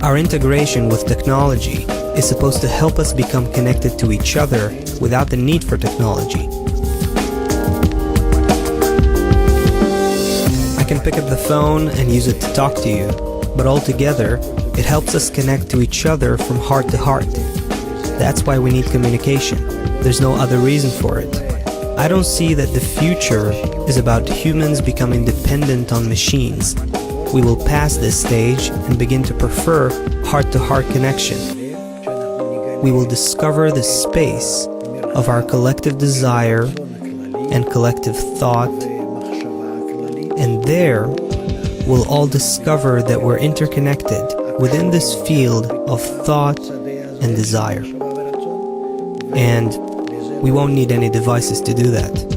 Our integration with technology is supposed to help us become connected to each other without the need for technology. I can pick up the phone and use it to talk to you, but altogether, it helps us connect to each other from heart to heart. That's why we need communication. There's no other reason for it. I don't see that the future is about humans becoming dependent on machines. We will pass this stage and begin to prefer heart-to-heart connection. We will discover the space of our collective desire and collective thought, and there we'll all discover that we're interconnected within this field of thought and desire. And we won't need any devices to do that.